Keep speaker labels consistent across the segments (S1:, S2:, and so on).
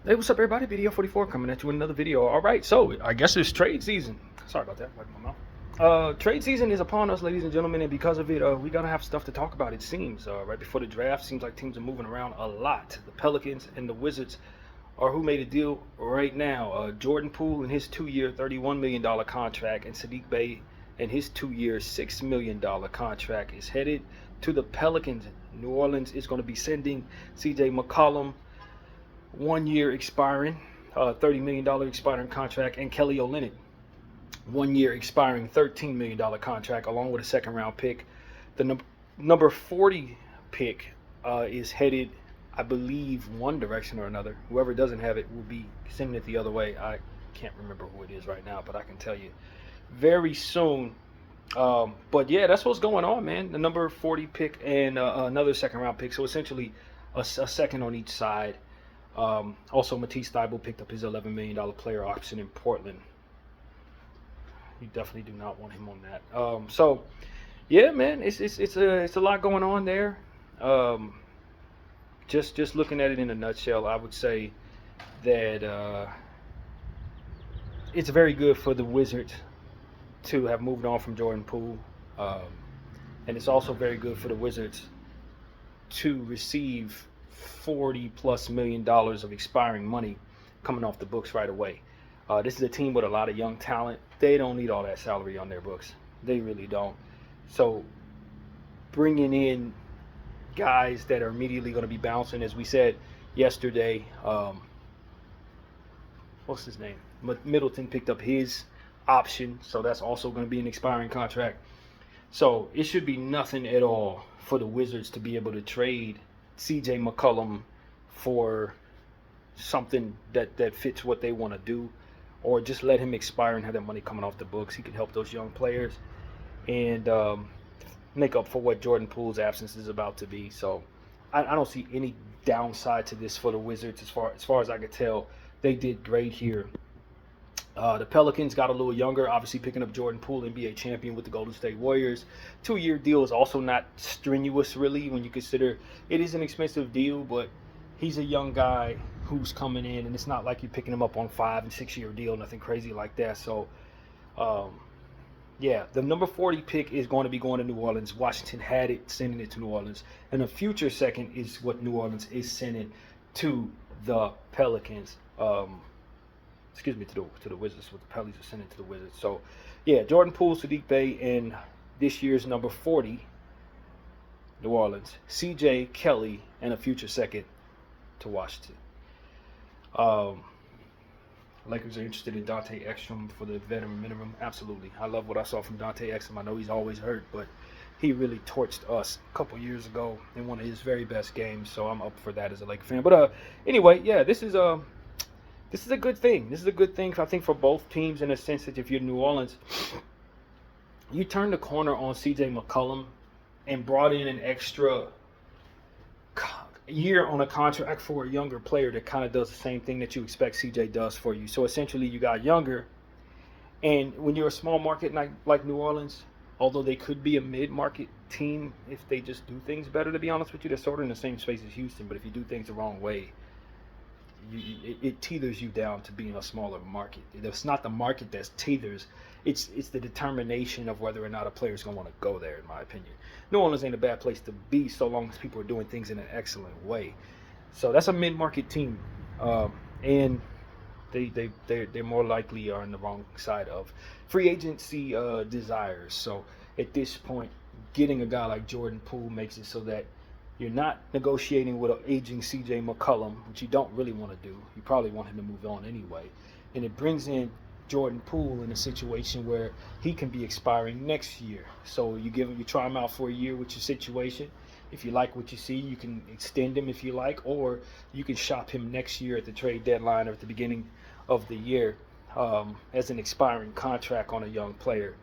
S1: Hey, what's up, everybody? Video 44 coming at you with another video. All right, so I guess it's trade season. Sorry about that. Wipe my mouth. Trade season is upon us, ladies and gentlemen, and because of it, we gotta have stuff to talk about. It seems right before the draft. Seems like teams are moving around a lot. The Pelicans and the Wizards are who made a deal right now. Jordan Poole and his 2-year, $31 million contract, and Sadiq Bey and his 2-year, $6 million contract is headed to the Pelicans. New Orleans is going to be sending C.J. McCollum 1 year expiring, $30 million expiring contract, and Kelly Olynyk 1 year expiring $13 million contract, along with a second-round pick. The number 40 pick is headed, I believe, one direction or another. Whoever doesn't have it will be sending it the other way. I can't remember who it is right now, but I can tell you very soon. But yeah, that's what's going on, man. The number 40 pick and another second-round pick. So essentially a second on each side. Also, Matisse Thybulle picked up his $11 million player option in Portland. You definitely do not want him on that. So, yeah, man, it's a lot going on there. Just looking at it in a nutshell, I would say that it's very good for the Wizards to have moved on from Jordan Poole, and it's also very good for the Wizards to receive $40+ million of expiring money coming off the books right away. This is a team with a lot of young talent. They don't need all that salary on their books. They really don't. So bringing in guys that are immediately going to be bouncing, as we said yesterday, what's his name? Middleton picked up his option, so that's also going to be an expiring contract. So it should be nothing at all for the Wizards to be able to trade C.J. McCollum for something that fits what they want to do, or just let him expire and have that money coming off the books. He can help those young players and make up for what Jordan Poole's absence is about to be. So I don't see any downside to this for the Wizards as far as I could tell. They did great here. The Pelicans got a little younger, obviously picking up Jordan Poole, NBA champion with the Golden State Warriors. 2-year deal is also not strenuous, really, when you consider it is an expensive deal, but he's a young guy who's coming in, and it's not like you're picking him up on 5- and 6-year deal, nothing crazy like that. So, yeah, the number 40 pick is going to be going to New Orleans. Washington had it, sending it to New Orleans. And a future second is what New Orleans is sending to the Pelicans. To the Wizards, what the Pelicans are sending to the Wizards. So, yeah, Jordan Poole, Sadiq Bey, and this year's number 40, New Orleans, C.J. Kelly, and a future second to Washington. Lakers are interested in Dante Exum for the veteran minimum. Absolutely. I love what I saw from Dante Exum. I know he's always hurt, but he really torched us a couple years ago in one of his very best games, so I'm up for that as a Laker fan. But anyway, yeah, this is a good thing. This is a good thing, I think, for both teams in a sense that if you're New Orleans, you turn the corner on C.J. McCollum and brought in an extra year on a contract for a younger player that kind of does the same thing that you expect C.J. does for you. So essentially you got younger, and when you're a small market like New Orleans, although they could be a mid-market team if they just do things better, to be honest with you, they're sort of in the same space as Houston, but if you do things the wrong way, it tethers you down to being a smaller market. It's not the market that tethers. It's the determination of whether or not a player is going to want to go there, in my opinion. New Orleans ain't a bad place to be so long as people are doing things in an excellent way. So that's a mid-market team, and they're more likely are on the wrong side of free agency desires. So at this point, getting a guy like Jordan Poole makes it so that you're not negotiating with an aging C.J. McCollum, which you don't really want to do. You probably want him to move on anyway. And it brings in Jordan Poole in a situation where he can be expiring next year. So you try him out for a year with your situation. If you like what you see, you can extend him if you like, or you can shop him next year at the trade deadline or at the beginning of the year as an expiring contract on a young player.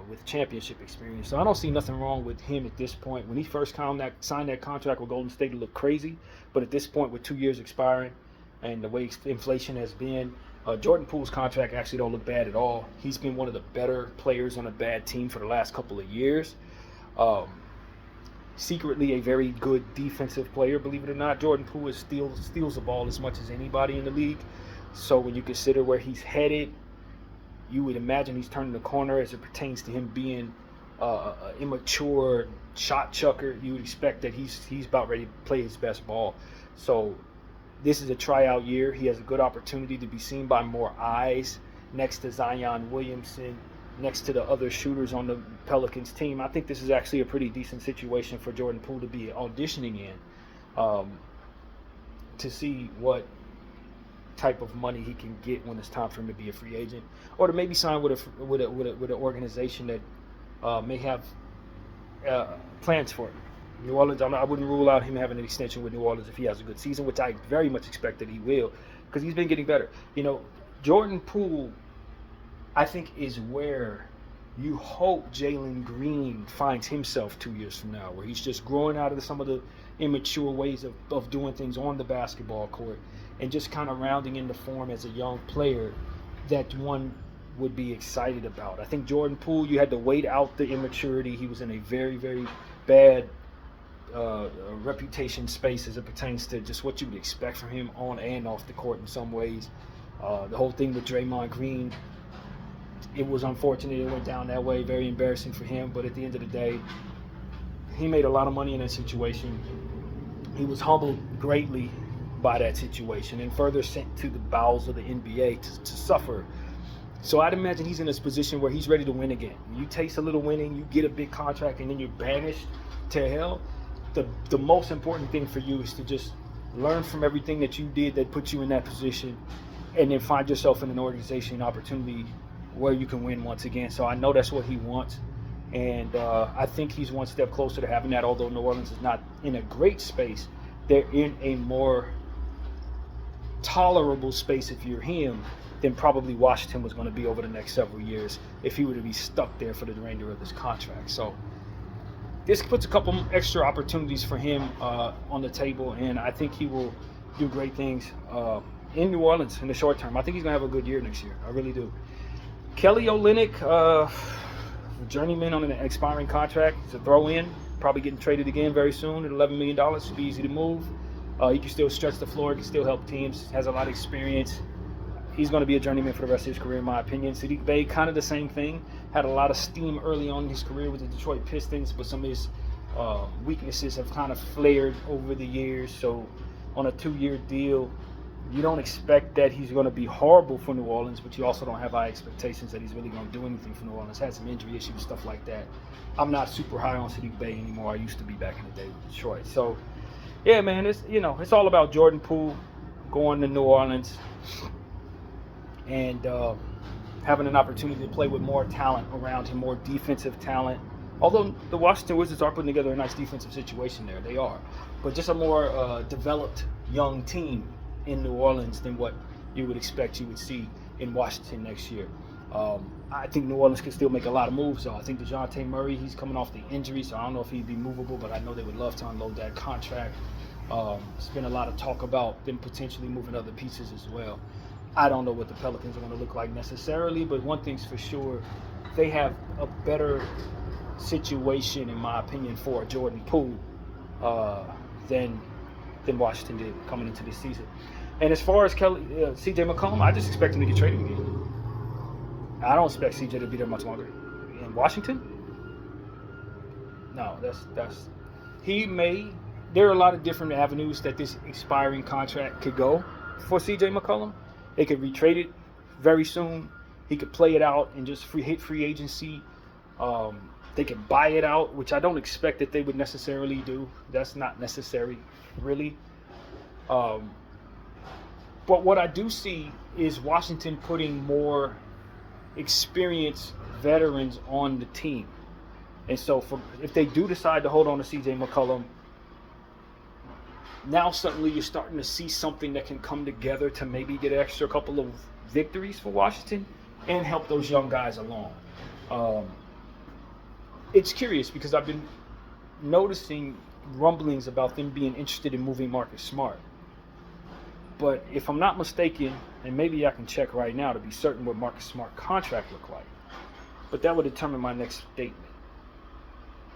S1: With championship experience. So I don't see nothing wrong with him at this point. When he first signed that contract with Golden State, it looked crazy. But at this point, with 2 years expiring and the way inflation has been, Jordan Poole's contract actually don't look bad at all. He's been one of the better players on a bad team for the last couple of years. secretly a very good defensive player, believe it or not. Jordan Poole steals the ball as much as anybody in the league. So when you consider where he's headed, you would imagine he's turning the corner as it pertains to him being an immature shot chucker. You would expect that he's about ready to play his best ball. So this is a tryout year. He has a good opportunity to be seen by more eyes next to Zion Williamson, next to the other shooters on the Pelicans team. I think this is actually a pretty decent situation for Jordan Poole to be auditioning in, to see what type of money he can get when it's time for him to be a free agent, or to maybe sign with an organization that may have plans for him. New Orleans, I wouldn't rule out him having an extension with New Orleans if he has a good season, which I very much expect that he will, because he's been getting better. Jordan Poole, I think, is where you hope Jalen Green finds himself 2 years from now, where he's just growing out of some of the immature ways of doing things on the basketball court and just kind of rounding into form as a young player that one would be excited about. I think Jordan Poole, you had to wait out the immaturity. He was in a very, very bad reputation space as it pertains to just what you would expect from him on and off the court in some ways. The whole thing with Draymond Green, it was unfortunate it went down that way, very embarrassing for him, but at the end of the day, he made a lot of money in that situation. He was humbled greatly by that situation and further sent to the bowels of the NBA to suffer. So I'd imagine he's in this position where he's ready to win again. You taste a little winning, you get a big contract, and then you're banished to hell. The most important thing for you is to just learn from everything that you did that put you in that position, and then find yourself in an organization opportunity where you can win once again. So I know that's what he wants, and I think he's one step closer to having that. Although New Orleans is not in a great space, they're in a more tolerable space if you're him than probably Washington was going to be over the next several years if he were to be stuck there for the remainder of his contract. So this puts a couple extra opportunities for him on the table, and I think he will do great things in New Orleans in the short term. I think he's going to have a good year next year. I really do. Kelly Olynyk, journeyman on an expiring contract. He's a throw-in, probably getting traded again very soon at $11 million. Should be easy to move. He can still stretch the floor. He can still help teams. Has a lot of experience. He's going to be a journeyman for the rest of his career, in my opinion. Saddiq Bey, kind of the same thing. Had a lot of steam early on in his career with the Detroit Pistons, but some of his weaknesses have kind of flared over the years. So on a 2-year deal, you don't expect that he's going to be horrible for New Orleans, but you also don't have high expectations that he's really going to do anything for New Orleans. Had some injury issues, stuff like that. I'm not super high on Saddiq Bey anymore. I used to be back in the day with Detroit. So, yeah, man, it's all about Jordan Poole going to New Orleans and having an opportunity to play with more talent around him, more defensive talent. Although the Washington Wizards are putting together a nice defensive situation there, they are. But just a more developed young team in New Orleans than what you would expect you would see in Washington next year. I think New Orleans can still make a lot of moves, though. I think DeJounte Murray, he's coming off the injury, so I don't know if he'd be movable, but I know they would love to unload that contract. There's been a lot of talk about them potentially moving other pieces as well. I don't know what the Pelicans are going to look like necessarily, but one thing's for sure, they have a better situation, in my opinion, for Jordan Poole than Washington did coming into this season. And as far as CJ McCollum, I just expect him to get traded again. I don't expect CJ to be there much longer. In Washington? No, that's he may. There are a lot of different avenues that this expiring contract could go for CJ McCollum. They could retrade it very soon. He could play it out and just hit free agency. They could buy it out, which I don't expect that they would necessarily do. That's not necessary, really. But what I do see is Washington putting more experienced veterans on the team. And so if they do decide to hold on to CJ McCollum, now suddenly you're starting to see something that can come together to maybe get an extra couple of victories for Washington and help those young guys along. It's curious because I've been noticing rumblings about them being interested in moving Marcus Smart. But if I'm not mistaken, and maybe I can check right now to be certain what Marcus Smart contract looked like, but that would determine my next statement.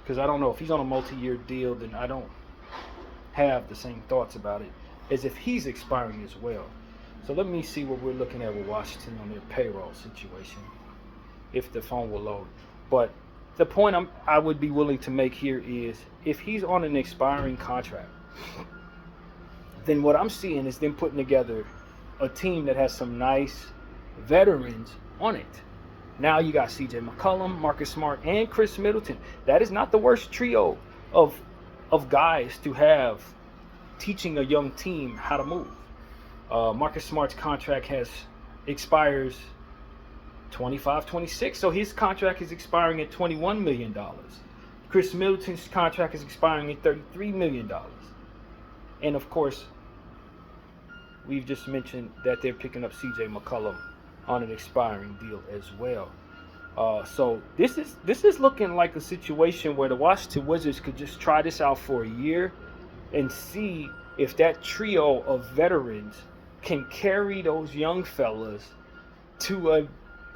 S1: because I don't know if he's on a multi-year deal, then I don't have the same thoughts about it as if he's expiring as well. So let me see what we're looking at with Washington on their payroll situation, if the phone will load. But the point I would be willing to make here is, if he's on an expiring contract, then what I'm seeing is them putting together a team that has some nice veterans on it. Now you got C.J. McCollum, Marcus Smart, and Chris Middleton. That is not the worst trio of guys to have teaching a young team how to move. Marcus Smart's contract expires 25-26, so his contract is expiring at $21 million. Chris Middleton's contract is expiring at $33 million. And of course, we've just mentioned that they're picking up C.J. McCollum on an expiring deal as well. So this is looking like a situation where the Washington Wizards could just try this out for a year and see if that trio of veterans can carry those young fellas to a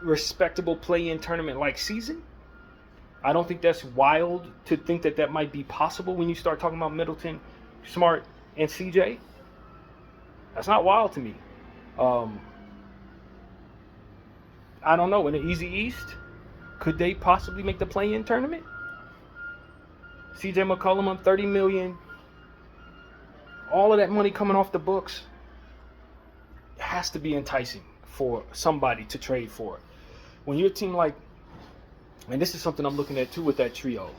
S1: respectable play-in tournament-like season. I don't think that's wild to think that that might be possible when you start talking about Middleton, Smart, and CJ. That's not wild to me. I don't know. In the Easy East, could they possibly make the play-in tournament? CJ McCollum on $30 million. All of that money coming off the books has to be enticing for somebody to trade for. When you're a team like, and this is something I'm looking at too with that trio,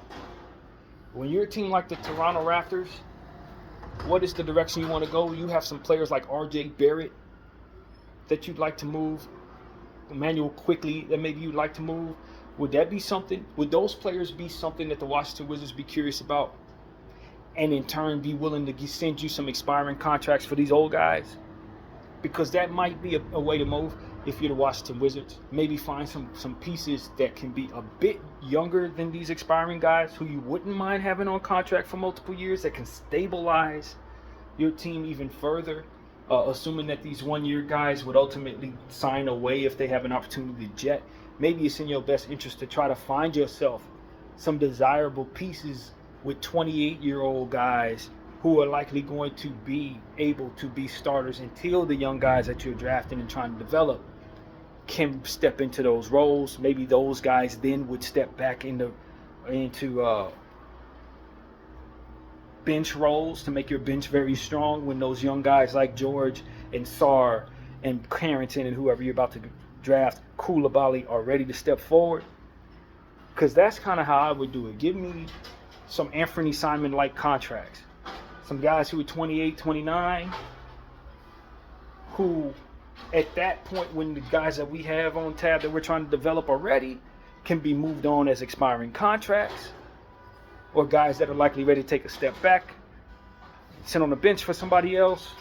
S1: when you're a team like the Toronto Raptors, what is the direction you want to go? You have some players like R.J. Barrett that you'd like to move, Emmanuel Quickly that maybe you'd like to move. Would that be something? Would those players be something that the Washington Wizards be curious about, and in turn be willing to send you some expiring contracts for these old guys? Because that might be a way to move if you're the Washington Wizards. Maybe find some pieces that can be a bit younger than these expiring guys who you wouldn't mind having on contract for multiple years, that can stabilize your team even further, assuming that these one-year guys would ultimately sign away if they have an opportunity to jet. Maybe it's in your best interest to try to find yourself some desirable pieces with 28-year-old guys who are likely going to be able to be starters until the young guys that you're drafting and trying to develop can step into those roles. Maybe those guys then would step back into bench roles to make your bench very strong when those young guys like George and Sarr and Carrington and whoever you're about to draft, Koulibaly, are ready to step forward. Because that's kind of how I would do it. Give me some Anthony Simon-like contracts. Some guys who are 28, 29, who at that point, when the guys that we have on tab that we're trying to develop already can be moved on as expiring contracts, or guys that are likely ready to take a step back, sit on the bench for somebody else,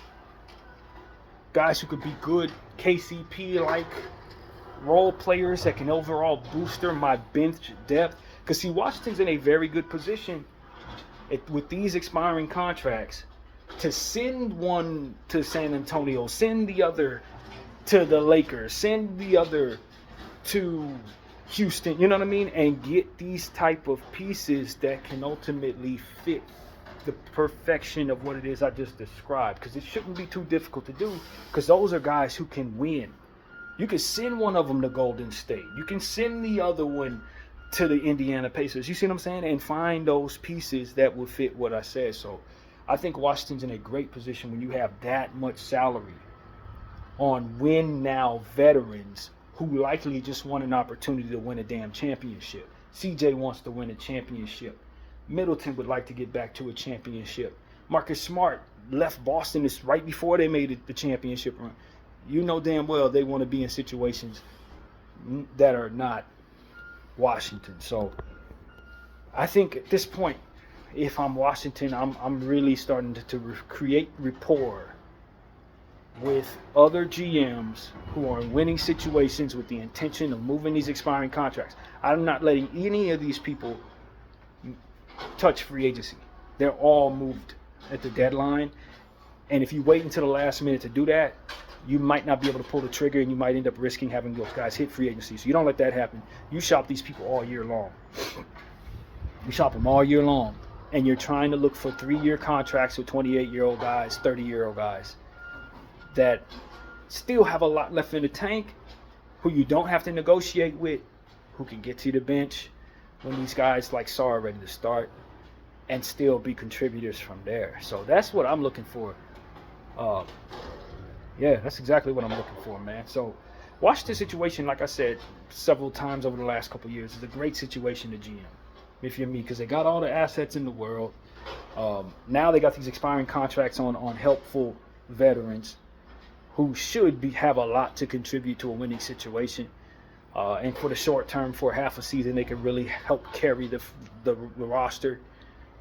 S1: guys who could be good KCP-like role players that can overall booster my bench depth. Because see, Washington's in a very good position with these expiring contracts to send one to San Antonio, send the other to the Lakers, send the other to Houston, you know what I mean? And get these type of pieces that can ultimately fit the perfection of what it is I just described. Because it shouldn't be too difficult to do, because those are guys who can win. You can send one of them to Golden State. You can send the other one to the Indiana Pacers. You see what I'm saying? And find those pieces that will fit what I said. So I think Washington's in a great position when you have that much salary on win-now veterans who likely just want an opportunity to win a damn championship. CJ wants to win a championship. Middleton would like to get back to a championship. Marcus Smart left Boston this right before they made it the championship run. You know damn well they want to be in situations that are not Washington. So I think at this point, if I'm Washington, I'm really starting to create rapport with other GMs who are in winning situations with the intention of moving these expiring contracts. I'm not letting any of these people touch free agency. They're all moved at the deadline. And if you wait until the last minute to do that, you might not be able to pull the trigger, and you might end up risking having those guys hit free agency. So you don't let that happen. You shop these people all year long. We shop them all year long. And you're trying to look for 3-year contracts with 28-year-old guys, 30-year-old guys that still have a lot left in the tank, who you don't have to negotiate with, who can get to the bench when these guys like Saw are ready to start, and still be contributors from there. So that's what I'm looking for. Yeah, that's exactly what I'm looking for, man. So Washington situation, like I said several times over the last couple of years, is a great situation to GM, if you're me, because they got all the assets in the world. Now they got these expiring contracts on helpful veterans who should have a lot to contribute to a winning situation. And for the short term, for half a season, they can really help carry the roster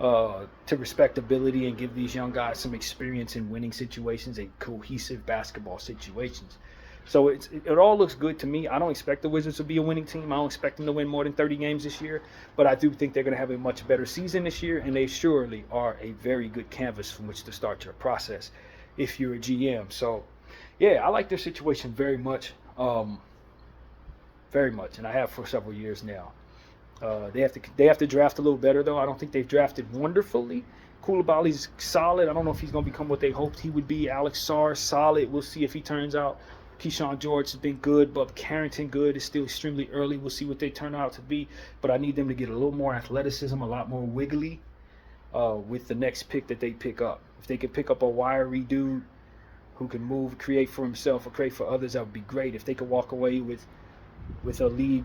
S1: to respectability and give these young guys some experience in winning situations and cohesive basketball situations. So it all looks good to me. I don't expect the Wizards to be a winning team. I don't expect them to win more than 30 games this year. But I do think they're going to have a much better season this year, and they surely are a very good canvas from which to start your process if you're a GM. So, yeah, I like their situation very much. Very much, and I have for several years now. They have to draft a little better, though. I don't think they've drafted wonderfully. Koulibaly's solid. I don't know if he's going to become what they hoped he would be. Alex Sarr, solid. We'll see if he turns out. Keyshawn George has been good. Bob Carrington, good. It's still extremely early. We'll see what they turn out to be. But I need them to get a little more athleticism, a lot more wiggly with the next pick that they pick up. If they could pick up a wiry dude who can move, create for himself, or create for others, that would be great. If they could walk away with a lead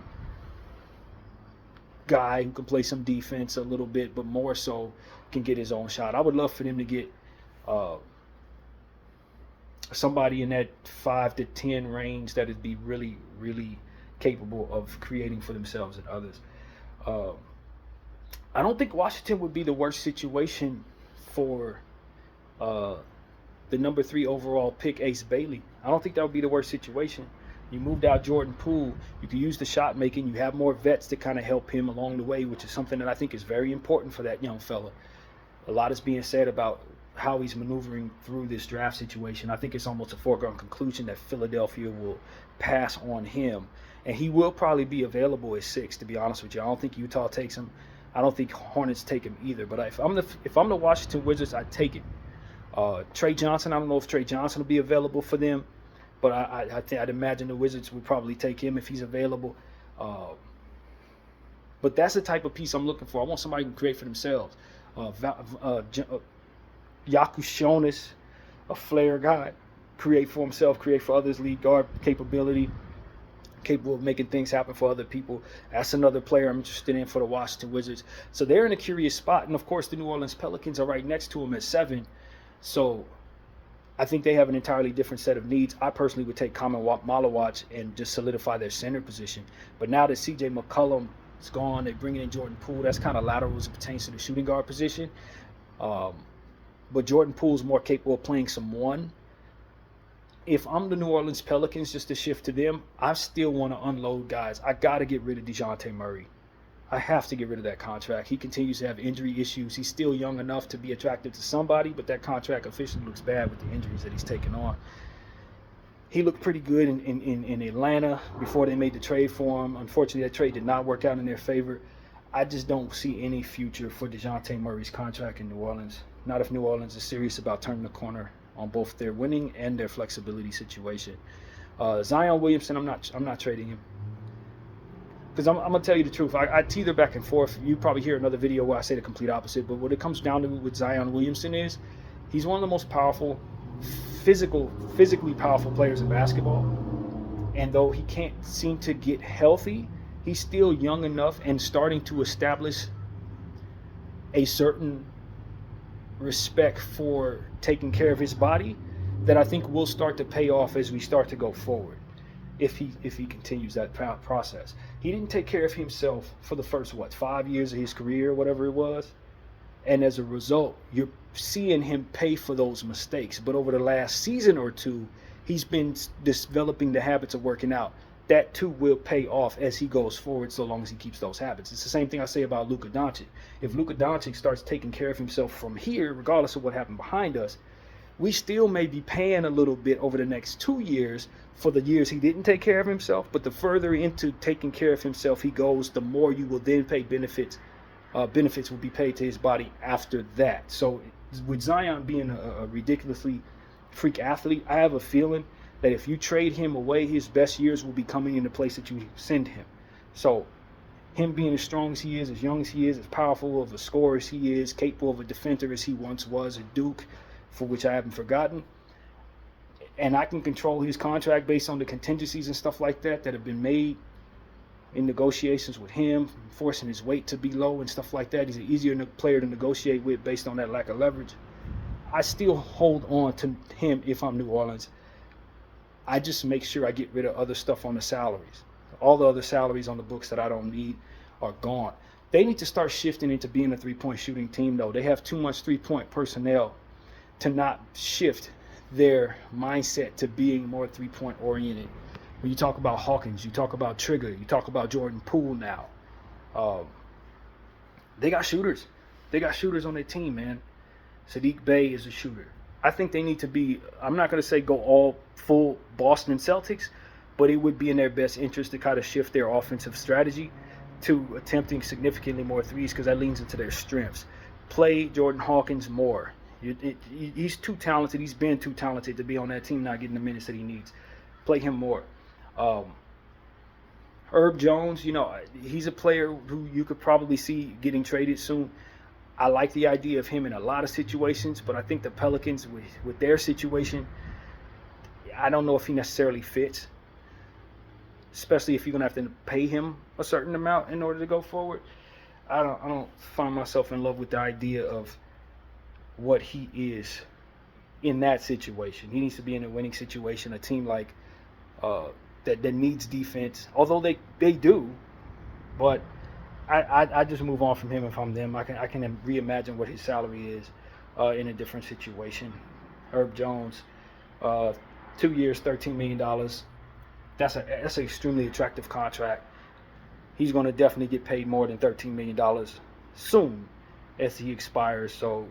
S1: guy who can play some defense a little bit, but more so can get his own shot. I would love for them to get somebody in that 5 to 10 range that would be really, really capable of creating for themselves and others. I don't think Washington would be the worst situation for the number 3 overall pick, Ace Bailey. I don't think that would be the worst situation. You moved out Jordan Poole. You can use the shot making. You have more vets to kind of help him along the way, which is something that I think is very important for that young fella. A lot is being said about how he's maneuvering through this draft situation. I think it's almost a foregone conclusion that Philadelphia will pass on him. And he will probably be available at 6, to be honest with you. I don't think Utah takes him. I don't think Hornets take him either. But if I'm the Washington Wizards, I'd take it. Trey Johnson, I don't know if Trey Johnson will be available for them. But I'd imagine the Wizards would probably take him if he's available. But that's the type of piece I'm looking for. I want somebody who can create for themselves. Yakushonis, a flair guy, create for himself, create for others, lead guard capability, capable of making things happen for other people. That's another player I'm interested in for the Washington Wizards. So they're in a curious spot. And, of course, the New Orleans Pelicans are right next to them at 7. So I think they have an entirely different set of needs. I personally would take Kamen Malawach and just solidify their center position. But now that C.J. McCollum is gone, they're bringing in Jordan Poole. That's kind of lateral as it pertains to the shooting guard position. But Jordan Poole's more capable of playing some 1. If I'm the New Orleans Pelicans, just to shift to them, I still want to unload guys. I got to get rid of DeJounte Murray. I have to get rid of that contract. He continues to have injury issues. He's still young enough to be attractive to somebody, but that contract officially looks bad with the injuries that he's taken on. He looked pretty good in Atlanta before they made the trade for him. Unfortunately, that trade did not work out in their favor. I just don't see any future for DeJounte Murray's contract in New Orleans. Not if New Orleans is serious about turning the corner on both their winning and their flexibility situation. Zion Williamson, I'm not trading him. Because I'm going to tell you the truth. I teeter back and forth. You probably hear another video where I say the complete opposite. But what it comes down to with Zion Williamson is he's one of the most powerful, physically powerful players in basketball. And though he can't seem to get healthy, he's still young enough and starting to establish a certain respect for taking care of his body that I think will start to pay off as we start to go forward. If he continues that process. He didn't take care of himself for the first, 5 years of his career, whatever it was. And as a result, you're seeing him pay for those mistakes. But over the last season or two, he's been developing the habits of working out. That, too, will pay off as he goes forward so long as he keeps those habits. It's the same thing I say about Luka Doncic. If Luka Doncic starts taking care of himself from here, regardless of what happened behind us, we still may be paying a little bit over the next 2 years for the years he didn't take care of himself. But the further into taking care of himself he goes, the more you will then pay benefits benefits will be paid to his body after that. So with Zion being a ridiculously freak athlete, I have a feeling that if you trade him away, his best years will be coming in the place that you send him. So him being as strong as he is, as young as he is, as powerful of a scorer as he is, capable of a defender as he once was at Duke, for which I haven't forgotten, and I can control his contract based on the contingencies and stuff like that have been made in negotiations with him, forcing his weight to be low and stuff like that. He's an easier player to negotiate with based on that lack of leverage. I still hold on to him if I'm New Orleans. I just make sure I get rid of other stuff on the salaries. All the other salaries on the books that I don't need are gone. They need to start shifting into being a three-point shooting team, though. They have too much three-point personnel to not shift their mindset to being more three-point oriented. When you talk about Hawkins, you talk about Trigger, you talk about Jordan Poole now. They got shooters. They got shooters on their team, man. Sadiq Bey is a shooter. I think they need to be, I'm not going to say go all full Boston Celtics, but it would be in their best interest to kind of shift their offensive strategy to attempting significantly more threes, because that leans into their strengths. Play Jordan Hawkins more. He's too talented. He's been too talented to be on that team not getting the minutes that he needs. Play him more. Herb Jones, he's a player who you could probably see getting traded soon. I like the idea of him in a lot of situations, but I think the Pelicans, with their situation, I don't know if he necessarily fits, especially if you're going to have to pay him a certain amount in order to go forward. I don't find myself in love with the idea of what he is in that situation. He needs to be in a winning situation, a team like that needs defense, although they do, but I just move on from him if I'm them. I can reimagine what his salary is in a different situation. Herb Jones, 2 years, $13 million. That's an extremely attractive contract. He's going to definitely get paid more than $13 million soon as he expires. So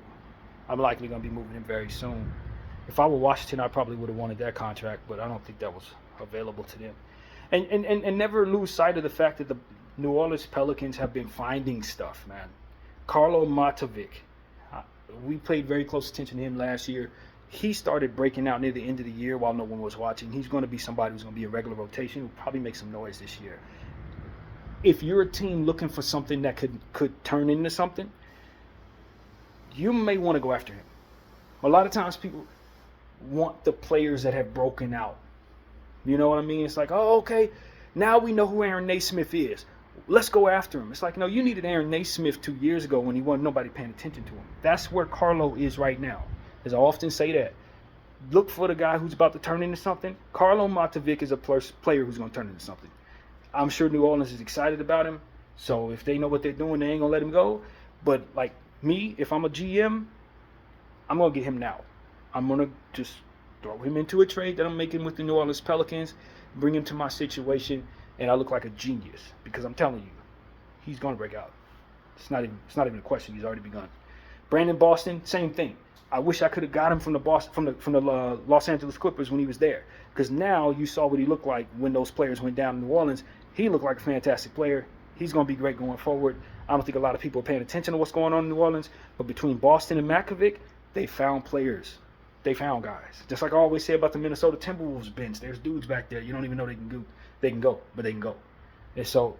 S1: I'm likely going to be moving him very soon. If I were Washington, I probably would have wanted that contract, but I don't think that was available to them. And never lose sight of the fact that the New Orleans Pelicans have been finding stuff, man. Karlo Matovic, we paid very close attention to him last year. He started breaking out near the end of the year while no one was watching. He's going to be somebody who's going to be a regular rotation, who'll probably make some noise this year. If you're a team looking for something that could turn into something, you may want to go after him. A lot of times people want the players that have broken out. You know what I mean? It's like, oh, okay, now we know who Aaron Naismith is. Let's go after him. It's like, no, you needed Aaron Naismith 2 years ago when he wasn't nobody paying attention to him. That's where Karlo is right now. As I often say that. Look for the guy who's about to turn into something. Karlo Matovic is a player who's going to turn into something. I'm sure New Orleans is excited about him. So if they know what they're doing, they ain't going to let him go. But like me, if I'm a GM, I'm going to get him now. I'm going to just throw him into a trade that I'm making with the New Orleans Pelicans, bring him to my situation, and I look like a genius because I'm telling you, he's going to break out. It's not even a question. He's already begun. Brandon Boston, same thing. I wish I could have got him from the Los Angeles Clippers when he was there, because now you saw what he looked like when those players went down in New Orleans. He looked like a fantastic player. He's going to be great going forward. I don't think a lot of people are paying attention to what's going on in New Orleans, but between Boston and Makovic, they found players. They found guys. Just like I always say about the Minnesota Timberwolves bench, there's dudes back there you don't even know they can go. They can go, but they can go. And so,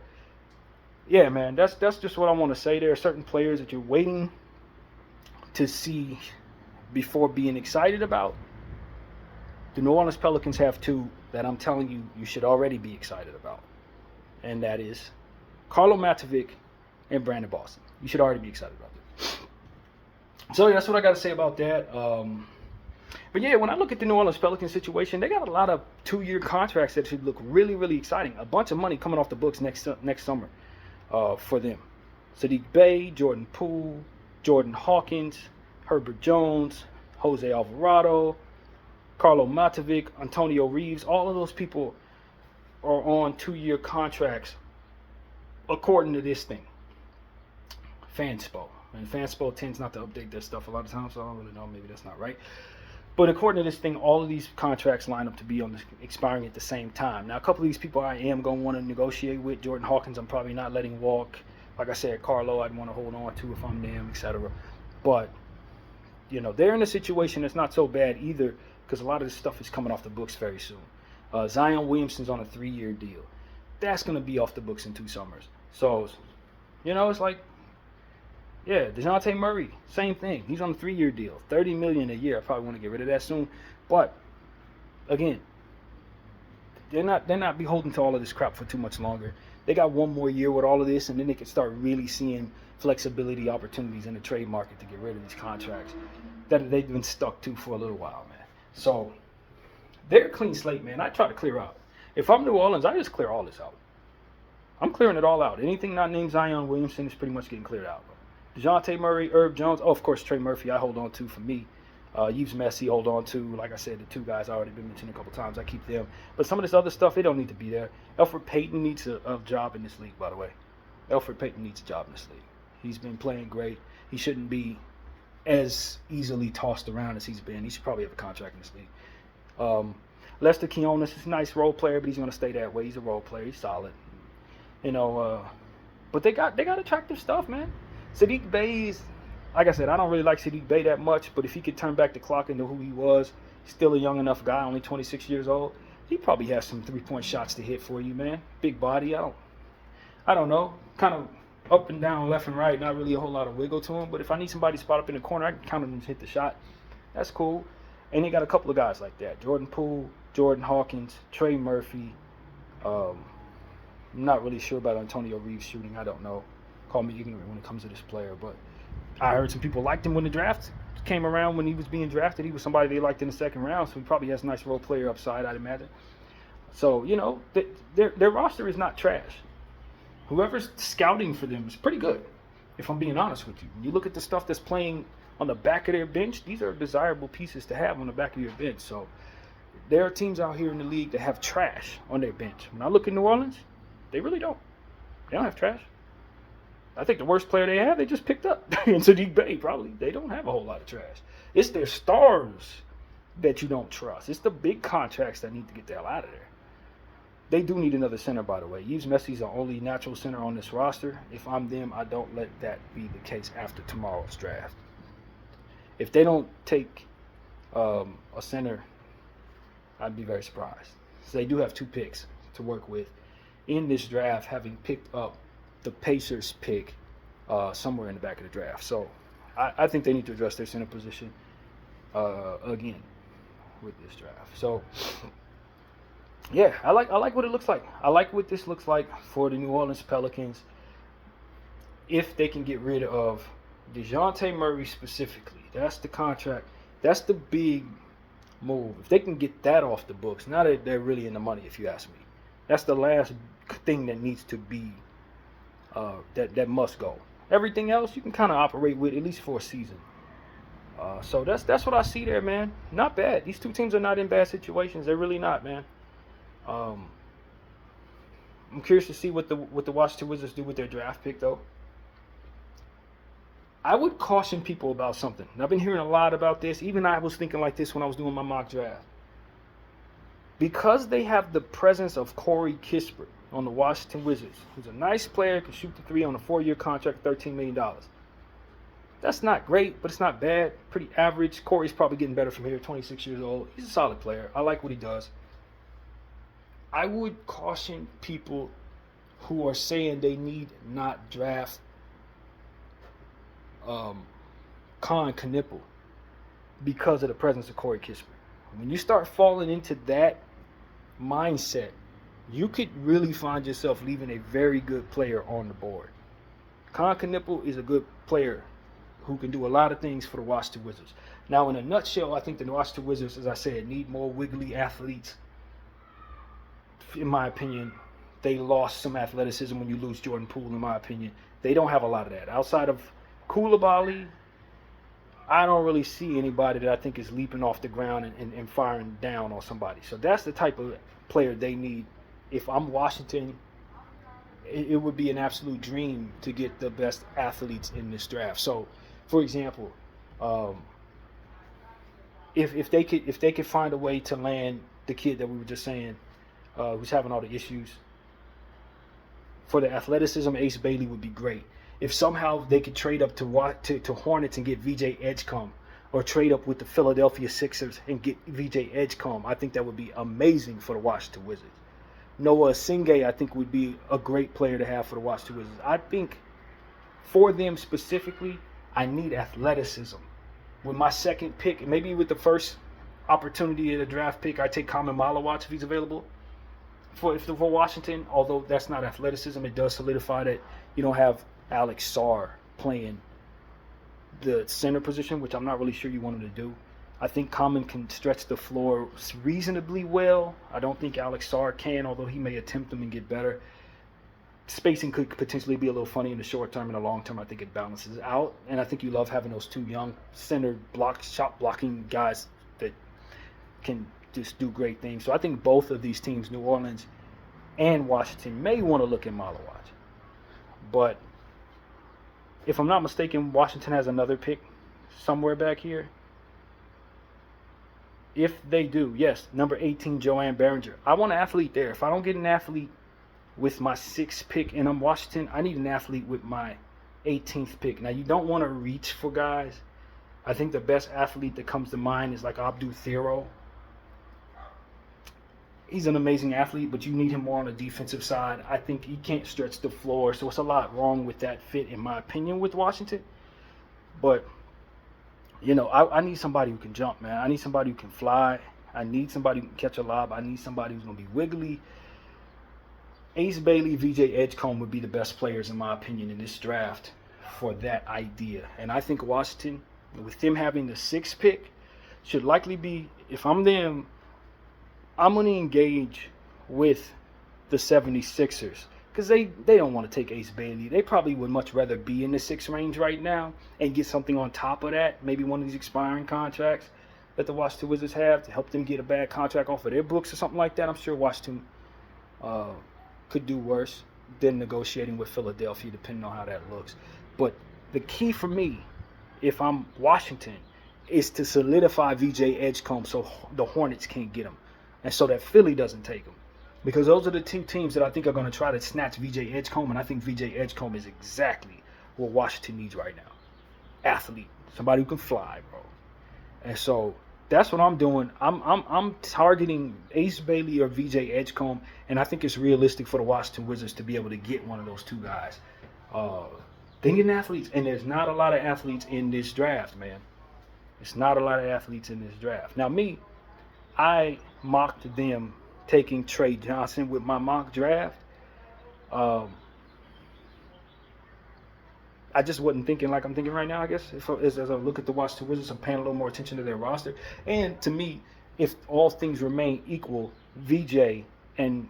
S1: yeah, man, that's just what I want to say. There are certain players that you're waiting to see before being excited about. The New Orleans Pelicans have two that I'm telling you you should already be excited about. And that is Karlo Matovic and Brandon Boston. You should already be excited about that. So yeah, that's what I got to say about that. But yeah, when I look at the New Orleans Pelicans situation, they got a lot of 2-year contracts that should look really, really exciting. A bunch of money coming off the books next summer for them. Sadiq Bey, Jordan Poole, Jordan Hawkins, Herbert Jones, Jose Alvarado, Karlo Matovic, Antonio Reeves. All of those people are on 2-year contracts according to this thing. Fanspo. And Fanspo tends not to update their stuff a lot of times, so I don't really know. Maybe that's not right. But according to this thing, all of these contracts line up to be expiring at the same time. Now, a couple of these people I am going to want to negotiate with. Jordan Hawkins, I'm probably not letting walk. Like I said, Carlo, I'd want to hold on to if I'm them, etc. But they're in a situation that's not so bad either because a lot of this stuff is coming off the books very soon. Zion Williamson's on a 3-year deal. That's going to be off the books in 2 summers. So, it's like, yeah, DeJounte Murray, same thing. He's on a 3-year deal, $30 million a year. I probably want to get rid of that soon. But again, they're not beholden to all of this crap for too much longer. They got 1 more year with all of this, and then they can start really seeing flexibility opportunities in the trade market to get rid of these contracts that they've been stuck to for a little while, man. So they're a clean slate, man. I try to clear out. If I'm New Orleans, I just clear all this out. I'm clearing it all out. Anything not named Zion Williamson is pretty much getting cleared out. DeJounte Murray, Herb Jones, of course, Trey Murphy, I hold on to for me. Yves Messi, hold on to. Like I said, the 2 guys I already been mentioned a couple times. I keep them. But some of this other stuff, it don't need to be there. Elfrid Payton needs a job in this league, by the way. Elfrid Payton needs a job in this league. He's been playing great. He shouldn't be as easily tossed around as he's been. He should probably have a contract in this league. Lester Quinones is a nice role player, but he's going to stay that way. He's a role player. He's solid. But they got attractive stuff, man. Sadiq Bey is, like I said, I don't really like Sadiq Bey that much, but if he could turn back the clock into who he was, still a young enough guy, only 26 years old, he probably has some 3-point shots to hit for you, man. Big body. I don't know. Kind of up and down, left and right, not really a whole lot of wiggle to him, but if I need somebody to spot up in the corner, I can count on him to hit the shot. That's cool. And they got a couple of guys like that. Jordan Poole, Jordan Hawkins, Trey Murphy. I'm not really sure about Antonio Reeves shooting. I don't know. Call me ignorant when it comes to this player, but I heard some people liked him when the draft came around. When he was being drafted, he was somebody they liked in the 2nd round, so he probably has a nice role player upside, I'd imagine. So, their roster is not trash. Whoever's scouting for them is pretty good, if I'm being honest with you. When you look at the stuff that's playing on the back of their bench, these are desirable pieces to have on the back of your bench. So there are teams out here in the league that have trash on their bench. When I look at New Orleans, they really don't. They don't have trash. I think the worst player they have, they just picked up. And Sadiq Bey, probably. They don't have a whole lot of trash. It's their stars that you don't trust. It's the big contracts that need to get the hell out of there. They do need another center, by the way. Yves Messi's the only natural center on this roster. If I'm them, I don't let that be the case after tomorrow's draft. If they don't take a center, I'd be very surprised. So they do have 2 picks to work with in this draft, having picked up the Pacers pick somewhere in the back of the draft. So I think they need to address their center position again with this draft. So yeah, I like what it looks like. I like what this looks like for the New Orleans Pelicans if they can get rid of DeJounte Murray specifically. That's the contract. That's the big move. If they can get that off the books, now that they're really in the money, if you ask me. That's the last thing that needs to be that must go. Everything else you can kind of operate with, at least for a season. So that's what I see there, man. Not bad. These 2 teams are not in bad situations. They're really not, man. I'm curious to see what the Washington Wizards do with their draft pick, though. I would caution people about something. And I've been hearing a lot about this. Even I was thinking like this when I was doing my mock draft. Because they have the presence of Corey Kispert on the Washington Wizards, who's a nice player, can shoot the 3 on a 4-year contract, $13 million. That's not great, but it's not bad. Pretty average. Corey's probably getting better from here, 26 years old. He's a solid player. I like what he does. I would caution people who are saying they need not draft Con Knipple because of the presence of Corey Kispert. When you start falling into that mindset, you could really find yourself leaving a very good player on the board. Con Knipple is a good player who can do a lot of things for the Washington Wizards. Now, in a nutshell, I think the Washington Wizards, as I said, need more wiggly athletes. In my opinion, they lost some athleticism when you lose Jordan Poole, in my opinion. They don't have a lot of that. Outside of Koulibaly, I don't really see anybody that I think is leaping off the ground and firing down on somebody. So that's the type of player they need. If I'm Washington, it would be an absolute dream to get the best athletes in this draft. So, for example, if they could find a way to land the kid that we were just saying, who's having all the issues, For the athleticism, Ace Bailey would be great. If somehow they could trade up to Hornets and get VJ Edgecombe, or trade up with the Philadelphia Sixers and get VJ Edgecombe, I think that would be amazing for the Washington Wizards. Noah Singay, I think, would be a great player to have for the Washington Wizards. I think for them specifically, I need athleticism. With my second pick, maybe with the first opportunity at a draft pick, I take Kamen Malawach if he's available for Washington. Although that's not athleticism, it does solidify that you don't have Alex Sarr playing the center position, which I'm not really sure you want him to do. I think Common can stretch the floor reasonably well. I don't think Alex Sarr can, although he may attempt them and get better. Spacing could potentially be a little funny in the short term. In the long term, I think it balances out. And I think you love having those two young center shot blocking guys that can just do great things. So I think both of these teams, New Orleans and Washington, may want to look at Malawach. But if I'm not mistaken, Washington has another pick somewhere back here. If they do, yes, number 18, Joanne Behringer. I want an athlete there. If I don't get an athlete with my 6th pick and I'm Washington, I need an athlete with my 18th pick. Now, you don't want to reach for guys. I think the best athlete that comes to mind is like Abdou Thero. He's an amazing athlete, but you need him more on the defensive side. I think he can't stretch the floor, so it's a lot wrong with that fit, in my opinion, with Washington. But, you know, I need somebody who can jump, man. I need somebody who can fly. I need somebody who can catch a lob. I need somebody who's going to be wiggly. Ace Bailey, VJ Edgecombe would be the best players, in my opinion, in this draft for that idea. And I think Washington, with them having the 6th pick, should likely be, if I'm them, I'm going to engage with the 76ers because they don't want to take Ace Bailey. They probably would much rather be in the 6 range right now and get something on top of that, maybe one of these expiring contracts that the Washington Wizards have to help them get a bad contract off of their books or something like that. I'm sure Washington could do worse than negotiating with Philadelphia, depending on how that looks. But the key for me, if I'm Washington, is to solidify VJ Edgecombe so the Hornets can't get him. And so that Philly doesn't take him. Because those are the two teams that I think are going to try to snatch VJ Edgecombe. And I think VJ Edgecombe is exactly what Washington needs right now. Athlete. Somebody who can fly, bro. And so that's what I'm doing. I'm targeting Ace Bailey or VJ Edgecombe. And I think it's realistic for the Washington Wizards to be able to get one of those two guys. They need athletes. And there's not a lot of athletes in this draft, man. It's not a lot of athletes in this draft. Now, me, I mocked them taking Trey Johnson with my mock draft. I just wasn't thinking like I'm thinking right now, I guess. As I look at the Washington Wizards, I'm paying a little more attention to their roster. And to me, if all things remain equal, VJ and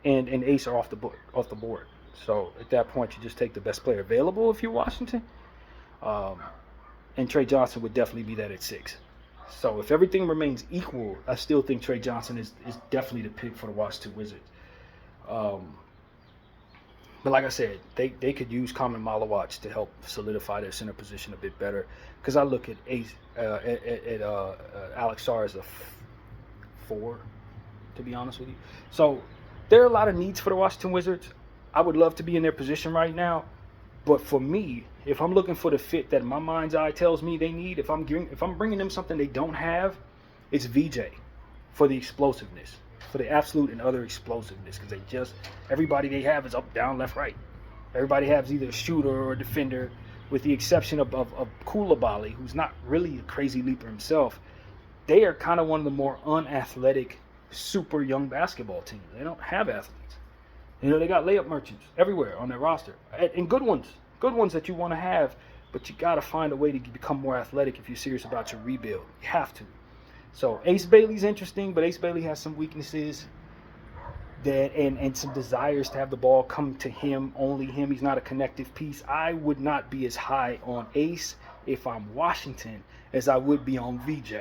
S1: Ace are off the board. So at that point, you just take the best player available if you're Washington. And Trey Johnson would definitely be that at 6. So if everything remains equal, I still think Trey Johnson is definitely the pick for the Washington Wizards. But like I said, they could use Kamen Malawach to help solidify their center position a bit better. Because I look at Alex Sarr as a 4, to be honest with you. So there are a lot of needs for the Washington Wizards. I would love to be in their position right now. But for me, if I'm looking for the fit that my mind's eye tells me they need, if I'm bringing them something they don't have, it's VJ for the explosiveness, for the absolute and utter explosiveness. Because everybody they have is up, down, left, right. Everybody has either a shooter or a defender, with the exception of Koulibaly, who's not really a crazy leaper himself. They are kind of one of the more unathletic, super young basketball teams. They don't have athletes. You know, they got layup merchants everywhere on their roster. And good ones that you want to have, but you got to find a way to become more athletic if you're serious about your rebuild. You have to. So Ace Bailey's interesting, but Ace Bailey has some weaknesses and some desires to have the ball come to him, only him. He's not a connective piece. I would not be as high on Ace if I'm Washington as I would be on VJ.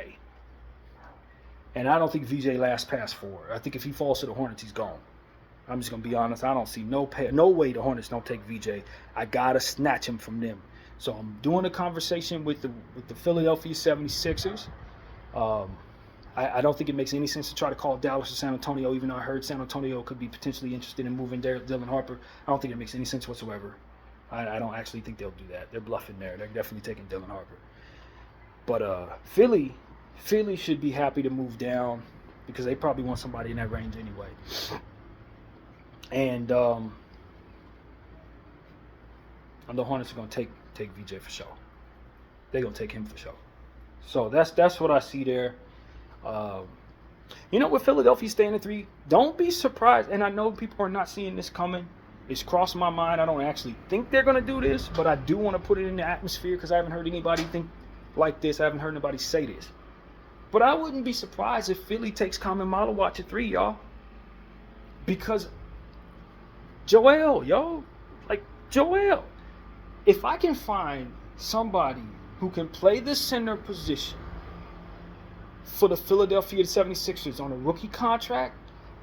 S1: And I don't think VJ lasts past 4. I think if he falls to the Hornets, he's gone. I'm just going to be honest. I don't see no way the Hornets don't take VJ. I got to snatch him from them. So I'm doing a conversation with the Philadelphia 76ers. I don't think it makes any sense to try to call Dallas or San Antonio, even though I heard San Antonio could be potentially interested in moving Dylan Harper. I don't think it makes any sense whatsoever. I don't actually think they'll do that. They're bluffing there. They're definitely taking Dylan Harper. But Philly should be happy to move down because they probably want somebody in that range anyway. And the Hornets are going to take VJ for sure. They're going to take him for sure. So that's what I see there. With Philadelphia staying at 3, don't be surprised. And I know people are not seeing this coming. It's crossed my mind. I don't actually think they're going to do this, but I do want to put it in the atmosphere because I haven't heard anybody think like this. I haven't heard anybody say this. But I wouldn't be surprised if Philly takes Common Malawat at 3, y'all. Because Joel, if I can find somebody who can play the center position for the Philadelphia 76ers on a rookie contract,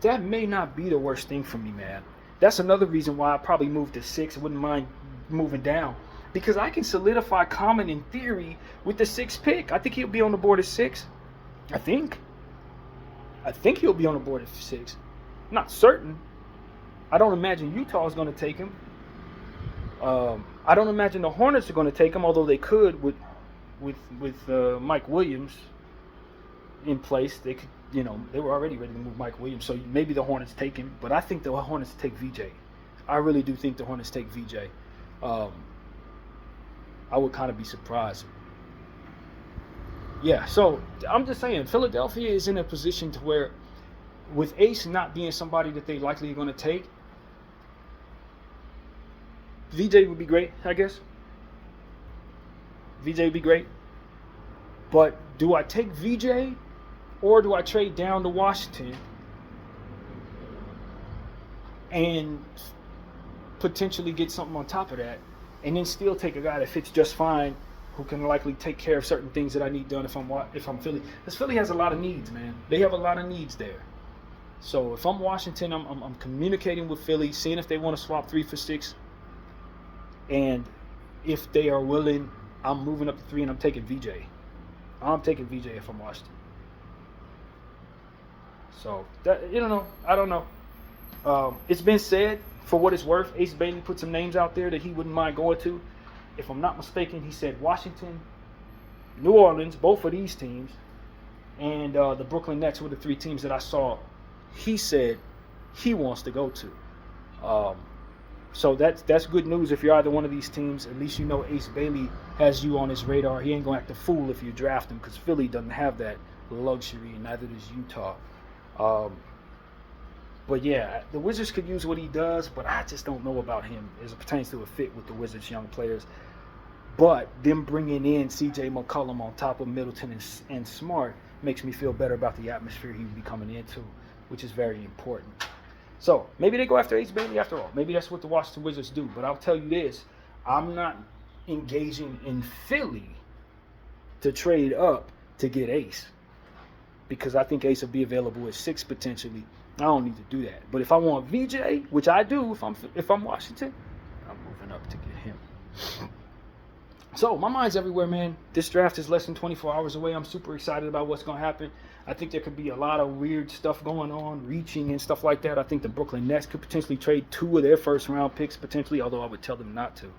S1: that may not be the worst thing for me, man. That's another reason why I probably moved to 6. I wouldn't mind moving down. Because I can solidify Common in theory with the 6th pick. I think he'll be on the board at 6. I think he'll be on the board at 6. Not certain. I don't imagine Utah is going to take him. I don't imagine the Hornets are going to take him, although they could with Mike Williams in place. They could, they were already ready to move Mike Williams, so maybe the Hornets take him. But I think the Hornets take VJ. I really do think the Hornets take VJ. I would kind of be surprised. Yeah, so I'm just saying, Philadelphia is in a position to where, with Ace not being somebody that they likely are going to take, VJ would be great, I guess. VJ would be great. But do I take VJ or do I trade down to Washington and potentially get something on top of that and then still take a guy that fits just fine who can likely take care of certain things that I need done if I'm Philly? Because Philly has a lot of needs, man. They have a lot of needs there. So if I'm Washington, I'm communicating with Philly, seeing if they want to swap 3 for 6. And if they are willing, I'm moving up to 3 and I'm taking VJ. I'm taking VJ if I'm Washington. So, I don't know. It's been said, for what it's worth, Ace Bailey put some names out there that he wouldn't mind going to. If I'm not mistaken, he said Washington, New Orleans, both of these teams, and the Brooklyn Nets were the 3 teams that I saw he said he wants to go to. So that's good news if you're either one of these teams. At least you know Ace Bailey has you on his radar. He ain't going to act a fool if you draft him because Philly doesn't have that luxury, and neither does Utah. But yeah, the Wizards could use what he does, but I just don't know about him as it pertains to a fit with the Wizards' young players. But them bringing in C.J. McCollum on top of Middleton and Smart makes me feel better about the atmosphere he would be coming into, which is very important. So maybe they go after Ace Bailey after all. Maybe that's what the Washington Wizards do. But I'll tell you this, I'm not engaging in Philly to trade up to get Ace, because I think Ace will be available at 6 potentially. I don't need to do that. But if I want VJ, which I do if I'm Washington, I'm moving up to get him. So my mind's everywhere, man. This draft is less than 24 hours away. I'm super excited about what's going to happen. I think there could be a lot of weird stuff going on, reaching and stuff like that. I think the Brooklyn Nets could potentially trade 2 of their first-round picks, potentially, although I would tell them not to.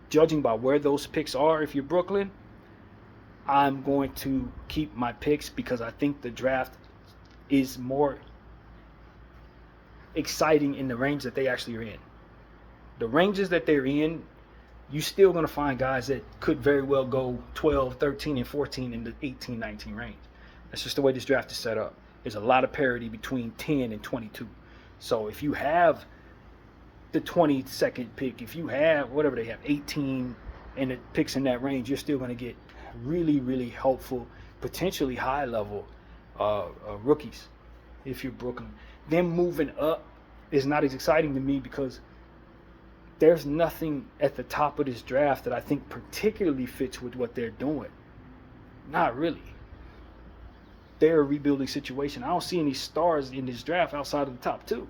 S1: Judging by where those picks are, if you're Brooklyn, I'm going to keep my picks because I think the draft is more exciting in the range that they actually are in. The ranges that they're in, you're still going to find guys that could very well go 12, 13, and 14 in the 18, 19 range. That's just the way this draft is set up. There's a lot of parity between 10 and 22. So if you have the 22nd pick, if you have whatever they have, 18 and the picks in that range, you're still going to get really, really helpful, potentially high-level rookies if you're Brooklyn. Them moving up is not as exciting to me because there's nothing at the top of this draft that I think particularly fits with what they're doing. Not really. They're a rebuilding situation. I don't see any stars in this draft outside of the top 2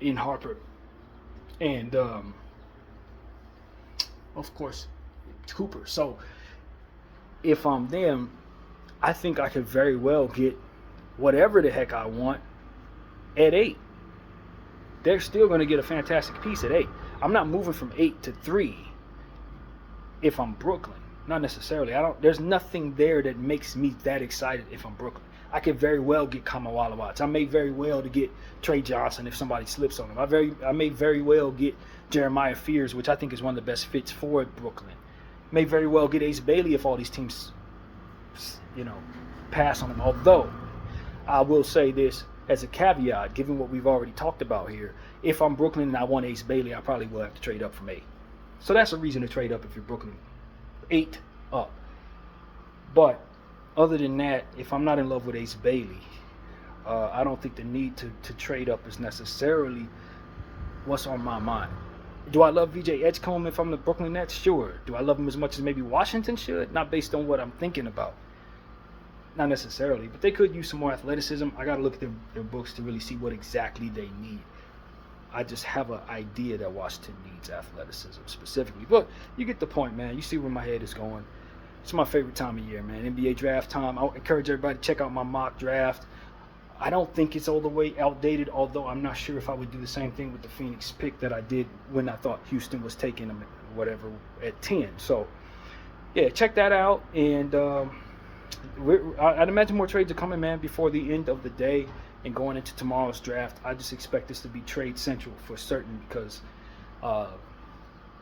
S1: in Harper and, of course, Cooper. So if I'm them, I think I could very well get whatever the heck I want at 8. They're still going to get a fantastic piece at 8. I'm not moving from 8 to 3 if I'm Brooklyn. Not necessarily. There's nothing there that makes me that excited if I'm Brooklyn. I could very well get Kamala Watts. I may very well to get Trey Johnson if somebody slips on him. I may very well get Jeremiah Fears, which I think is one of the best fits for Brooklyn. May very well get Ace Bailey if all these teams, pass on him. Although, I will say this as a caveat, given what we've already talked about here, if I'm Brooklyn and I want Ace Bailey, I probably will have to trade up from 8. So that's a reason to trade up if you're Brooklyn. 8 up. But other than that, if I'm not in love with Ace Bailey, I don't think the need to trade up is necessarily what's on my mind. Do I love VJ Edgecombe if I'm the Brooklyn Nets? Sure. Do I love him as much as maybe Washington should? Not based on what I'm thinking about. Not necessarily. But they could use some more athleticism. I got to look at their books to really see what exactly they need. I just have an idea that Washington needs athleticism specifically. But you get the point, man. You see where my head is going. It's my favorite time of year, man. NBA draft time. I encourage everybody to check out my mock draft. I don't think it's all the way outdated, although I'm not sure if I would do the same thing with the Phoenix pick that I did when I thought Houston was taking them at 10. So, yeah, check that out. And I'd imagine more trades are coming, man, before the end of the day and going into tomorrow's draft. I just expect this to be trade central for certain because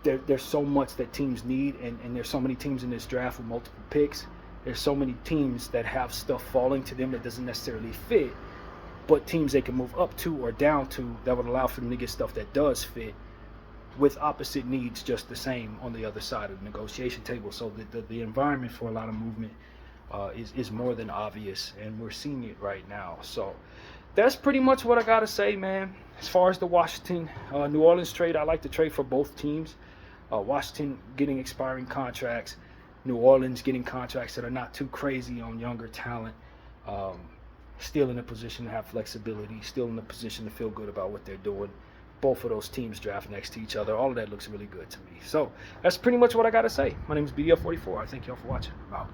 S1: there's so much that teams need, and there's so many teams in this draft with multiple picks. There's so many teams that have stuff falling to them that doesn't necessarily fit, but teams they can move up to or down to that would allow for them to get stuff that does fit with opposite needs just the same on the other side of the negotiation table. So the environment for a lot of movement is more than obvious, and we're seeing it right now. So that's pretty much what I got to say, man. As far as the Washington New Orleans trade, I like to trade for both teams. Washington getting expiring contracts, New Orleans getting contracts that are not too crazy on younger talent, still in a position to have flexibility, still in a position to feel good about what they're doing. Both of those teams draft next to each other. All of that looks really good to me. So that's pretty much what I got to say. My name is BDL44. I thank y'all for watching. I'm out.